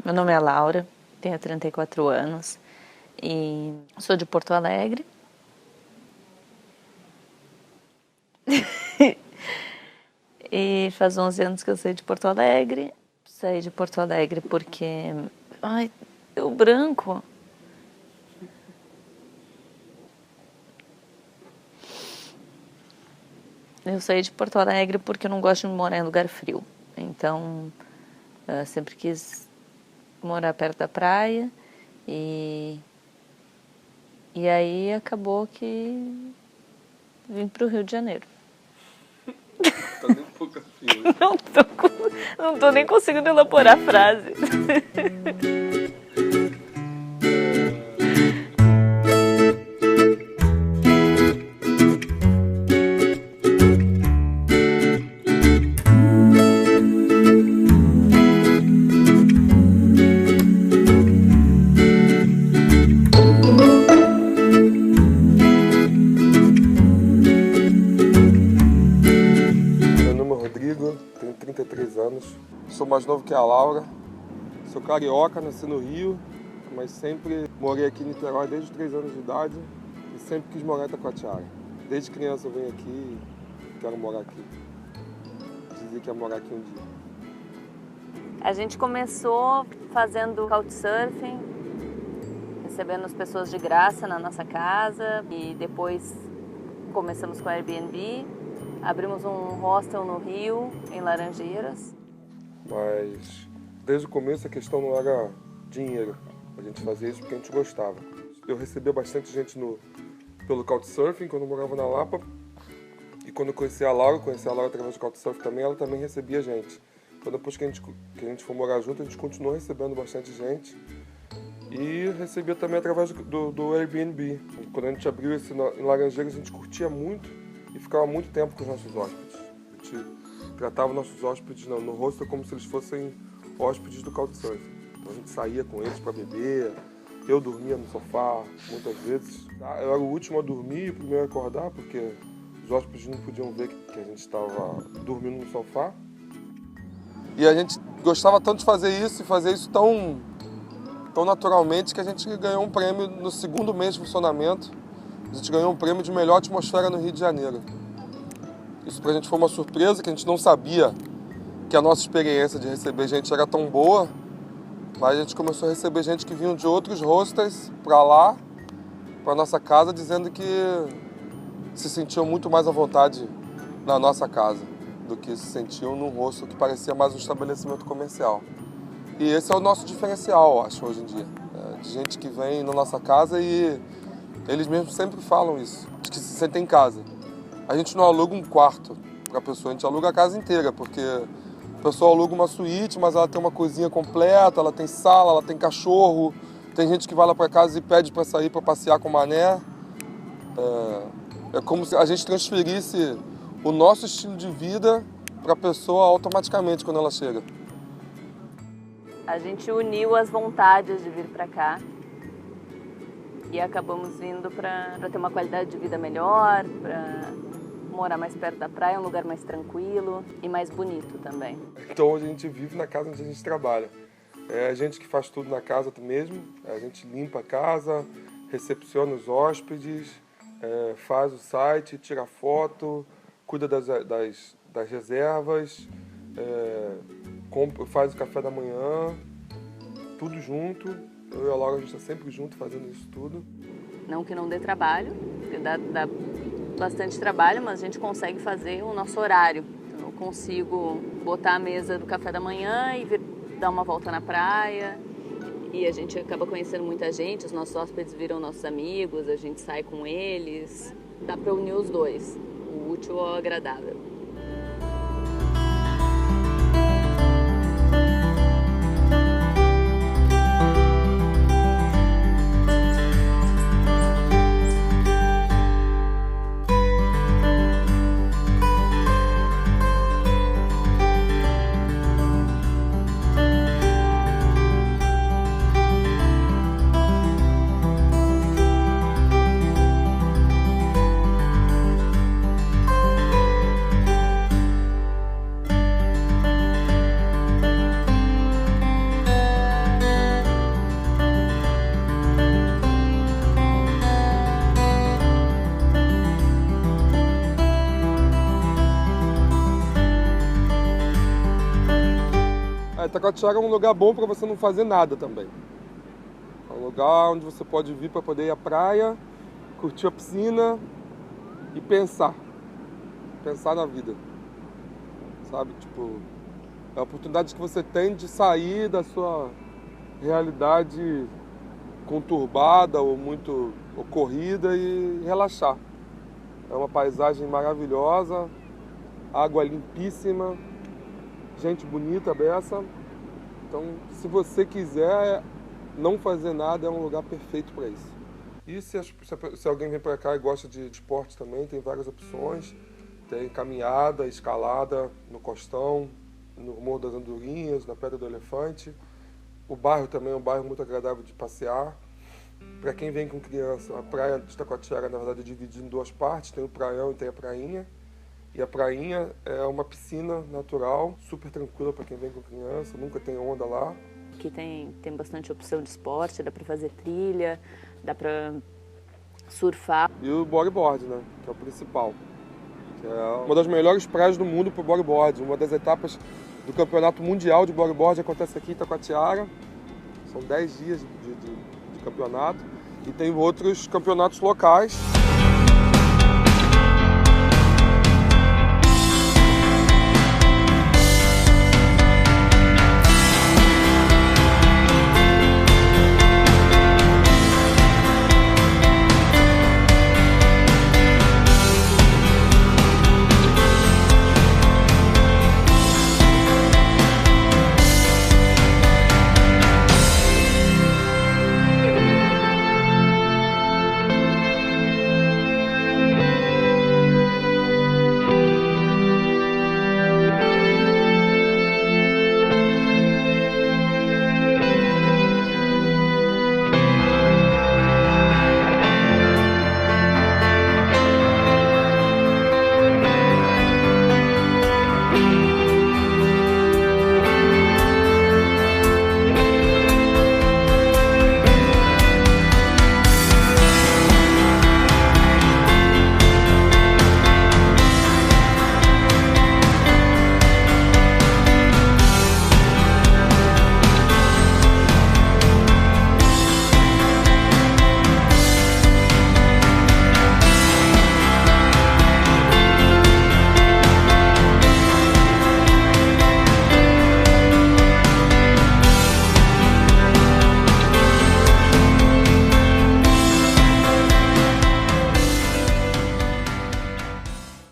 Meu nome é Laura, tenho 34 anos e sou de Porto Alegre. E faz 11 anos que eu saí de Porto Alegre. Saí de Porto Alegre porque... Ai, deu branco. Eu saí de Porto Alegre porque eu não gosto de morar em lugar frio. Então, eu sempre quis morar perto da praia. E aí acabou que vim para o Rio de Janeiro. Tá nem pouca fila. Não tô nem conseguindo elaborar a frase. Tenho 33 anos, sou mais novo que a Laura, sou carioca, nasci no Rio, mas sempre morei aqui em Niterói desde os 3 anos de idade e sempre quis morar em Itacoatiara. Desde criança eu venho aqui e quero morar aqui. Dizia que ia morar aqui um dia. A gente começou fazendo couchsurfing, recebendo as pessoas de graça na nossa casa e depois começamos com Airbnb. Abrimos um hostel no Rio, em Laranjeiras. Mas desde o começo a questão não era dinheiro. A gente fazia isso porque a gente gostava. Eu recebia bastante gente pelo couchsurfing quando eu morava na Lapa. E quando eu conheci a Laura através do couchsurfing também, ela também recebia gente. Então depois que a gente foi morar junto, a gente continuou recebendo bastante gente. E recebia também através do Airbnb. Quando a gente abriu esse em Laranjeiras, a gente curtia muito. E ficava muito tempo com os nossos hóspedes. A gente tratava nossos hóspedes no hostel como se eles fossem hóspedes do couchsurfing. Então a gente saía com eles para beber, eu dormia no sofá muitas vezes. Eu era o último a dormir e o primeiro a acordar, porque os hóspedes não podiam ver que a gente estava dormindo no sofá. E a gente gostava tanto de fazer isso e fazer isso tão naturalmente que a gente ganhou um prêmio no 2º mês de funcionamento. A gente ganhou um prêmio de melhor atmosfera no Rio de Janeiro. Isso pra gente foi uma surpresa, que a gente não sabia que a nossa experiência de receber gente era tão boa, mas a gente começou a receber gente que vinham de outros hostels pra lá, pra nossa casa, dizendo que se sentiam muito mais à vontade na nossa casa do que se sentiam num hostel que parecia mais um estabelecimento comercial. E esse é o nosso diferencial, eu acho, hoje em dia. De gente que vem na nossa casa e eles mesmos sempre falam isso, de que se sentem em casa. A gente não aluga um quarto para a pessoa, a gente aluga a casa inteira, porque a pessoa aluga uma suíte, mas ela tem uma cozinha completa, ela tem sala, ela tem cachorro, tem gente que vai lá para casa e pede para sair para passear com o mané. É como se a gente transferisse o nosso estilo de vida para a pessoa automaticamente quando ela chega. A gente uniu as vontades de vir para cá. E acabamos vindo para ter uma qualidade de vida melhor, para morar mais perto da praia, um lugar mais tranquilo e mais bonito também. Então a gente vive na casa onde a gente trabalha. É a gente que faz tudo na casa mesmo, a gente limpa a casa, recepciona os hóspedes, faz o site, tira foto, cuida das reservas, faz o café da manhã, tudo junto. Eu e a Laura, a gente está sempre junto fazendo isso tudo. Não que não dê trabalho, dá bastante trabalho, mas a gente consegue fazer o nosso horário. Então, eu consigo botar a mesa do café da manhã e vir dar uma volta na praia. E a gente acaba conhecendo muita gente, os nossos hóspedes viram nossos amigos, a gente sai com eles. Dá para unir os dois, o útil ao agradável. Itacoatiara é um lugar bom para você não fazer nada também. É um lugar onde você pode vir para poder ir à praia, curtir a piscina e pensar na vida, sabe? Tipo, é a oportunidade que você tem de sair da sua realidade conturbada ou muito corrida e relaxar. É uma paisagem maravilhosa, água limpíssima, gente bonita beça. Então, se você quiser não fazer nada, é um lugar perfeito para isso. E se alguém vem para cá e gosta de esporte também, tem várias opções. Tem caminhada, escalada no Costão, no Morro das Andorinhas, na Pedra do Elefante. O bairro também é um bairro muito agradável de passear. Para quem vem com criança, a praia de Itacoatiara, na verdade, é dividida em duas partes. Tem o praião e tem a prainha. E a prainha é uma piscina natural, super tranquila para quem vem com criança, nunca tem onda lá. Aqui tem bastante opção de esporte, dá para fazer trilha, dá para surfar. E o bodyboard, né, que é o principal. Que é uma das melhores praias do mundo para o bodyboard. Uma das etapas do Campeonato Mundial de Bodyboard acontece aqui em Itacoatiara. São 10 dias de campeonato. E tem outros campeonatos locais.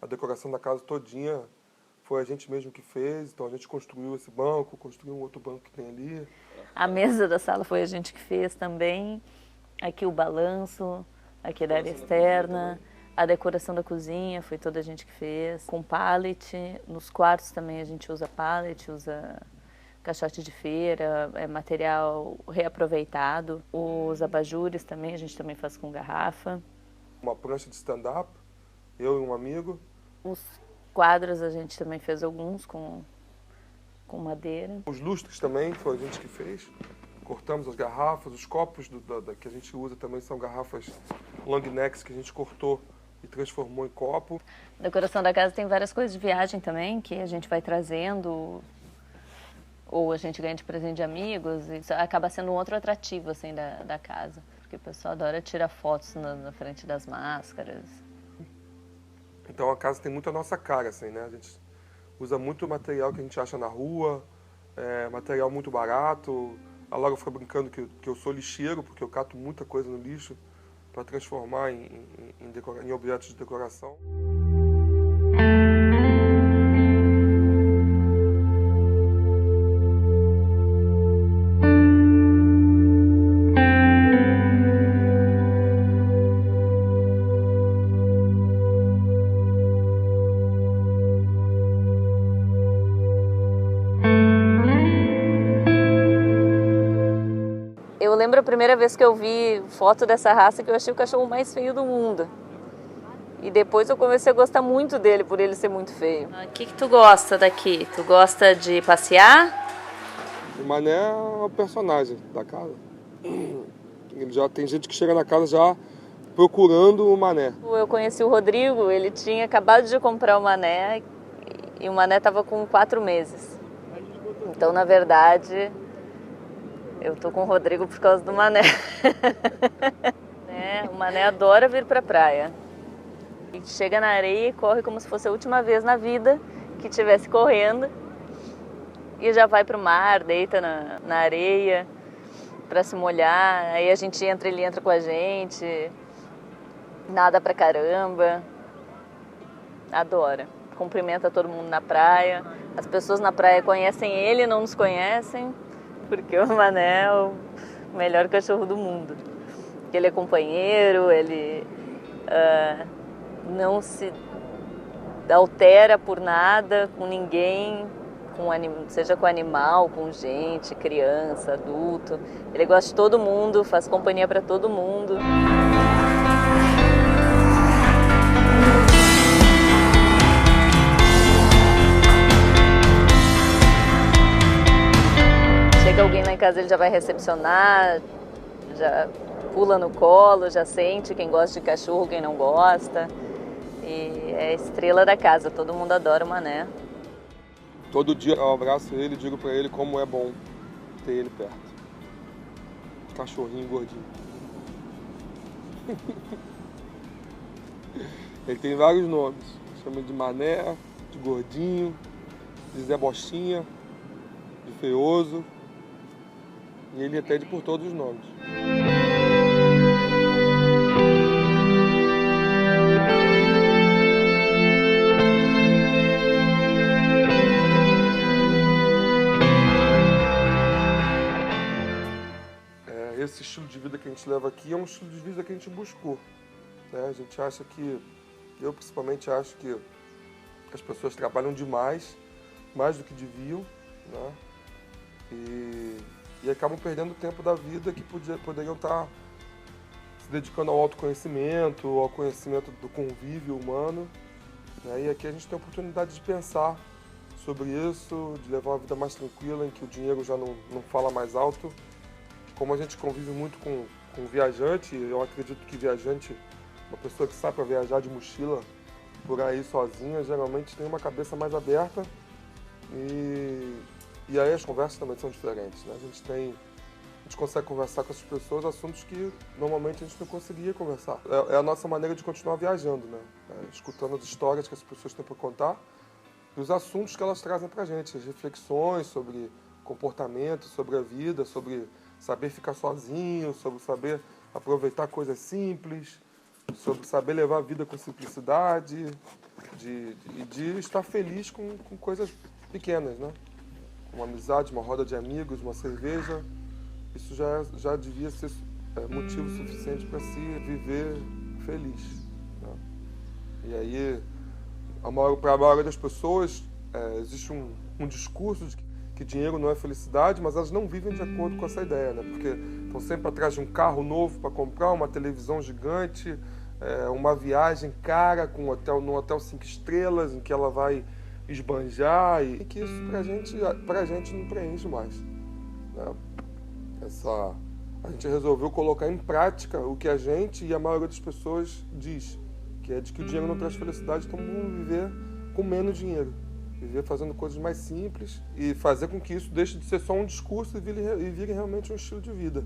A decoração da casa todinha foi a gente mesmo que fez, então a gente construiu esse banco, construiu um outro banco que tem ali. A mesa da sala foi a gente que fez também. Aqui o balanço, aqui da área externa. A decoração da cozinha foi toda a gente que fez. Com pallet, nos quartos também a gente usa pallet, usa caixote de feira, é material reaproveitado. Os abajures também, a gente também faz com garrafa. Uma prancha de stand-up, eu e um amigo. Os quadros a gente também fez alguns com madeira. Os lustres também foi a gente que fez. Cortamos as garrafas, os copos que a gente usa também são garrafas long necks que a gente cortou e transformou em copo. A decoração da casa tem várias coisas de viagem também, que a gente vai trazendo, ou a gente ganha de presente de amigos, e isso acaba sendo um outro atrativo assim, da casa. Porque o pessoal adora tirar fotos na frente das máscaras. Então a casa tem muito a nossa cara, assim, né? A gente usa muito material que a gente acha na rua, material muito barato. A Laura fica brincando que eu sou lixeiro, porque eu cato muita coisa no lixo para transformar em objetos de decoração. Eu lembro a primeira vez que eu vi foto dessa raça que eu achei o cachorro mais feio do mundo. E depois eu comecei a gostar muito dele, por ele ser muito feio. O que tu gosta daqui? Tu gosta de passear? O Mané é o personagem da casa. Ele já tem gente que chega na casa já procurando o Mané. Eu conheci o Rodrigo, ele tinha acabado de comprar o Mané e o Mané estava com 4 meses. Então, na verdade, eu tô com o Rodrigo por causa do Mané. O Mané adora vir pra praia. Ele chega na areia e corre como se fosse a última vez na vida que estivesse correndo. E já vai pro mar, deita na areia pra se molhar. Aí a gente entra, ele entra com a gente. Nada pra caramba. Adora. Cumprimenta todo mundo na praia. As pessoas na praia conhecem ele, não nos conhecem, porque o Mané é o melhor cachorro do mundo. Ele é companheiro, ele não se altera por nada, com ninguém, seja com animal, com gente, criança, adulto. Ele gosta de todo mundo, faz companhia para todo mundo. Chega alguém lá em casa, ele já vai recepcionar, já pula no colo, já sente quem gosta de cachorro, quem não gosta. E é a estrela da casa, todo mundo adora o Mané. Todo dia eu abraço ele e digo pra ele como é bom ter ele perto. Cachorrinho gordinho. Ele tem vários nomes. Chama de Mané, de Gordinho, de Zé Bostinha, de Feioso. E ele atende por todos os nomes. Esse estilo de vida que a gente leva aqui é um estilo de vida que a gente buscou. Né? A gente acha que, eu principalmente acho que as pessoas trabalham demais, mais do que deviam, né? E acabam perdendo o tempo da vida que poderiam estar se dedicando ao autoconhecimento, ao conhecimento do convívio humano. Né? E aqui a gente tem a oportunidade de pensar sobre isso, de levar uma vida mais tranquila, em que o dinheiro já não fala mais alto. Como a gente convive muito com viajante, eu acredito que viajante, uma pessoa que sai para viajar de mochila por aí sozinha, geralmente tem uma cabeça mais aberta e aí as conversas também são diferentes. Né? A gente consegue conversar com essas pessoas assuntos que normalmente a gente não conseguia conversar. É a nossa maneira de continuar viajando, né? Escutando as histórias que as pessoas têm para contar e os assuntos que elas trazem para a gente, as reflexões sobre comportamento, sobre a vida, sobre saber ficar sozinho, sobre saber aproveitar coisas simples, sobre saber levar a vida com simplicidade, de estar feliz com coisas pequenas, né? Uma amizade, uma roda de amigos, uma cerveja, isso já devia ser motivo suficiente para se viver feliz. Né? E aí, para a maioria das pessoas, existe um discurso de que dinheiro não é felicidade, mas elas não vivem de acordo com essa ideia, né? Porque estão sempre atrás de um carro novo para comprar, uma televisão gigante, uma viagem cara num hotel 5 estrelas, em que ela vai esbanjar, e que isso pra gente não preenche mais. Né? A gente resolveu colocar em prática o que a gente e a maioria das pessoas diz, que é de que o dinheiro não traz felicidade, então vamos viver com menos dinheiro. Viver fazendo coisas mais simples e fazer com que isso deixe de ser só um discurso e vire realmente um estilo de vida.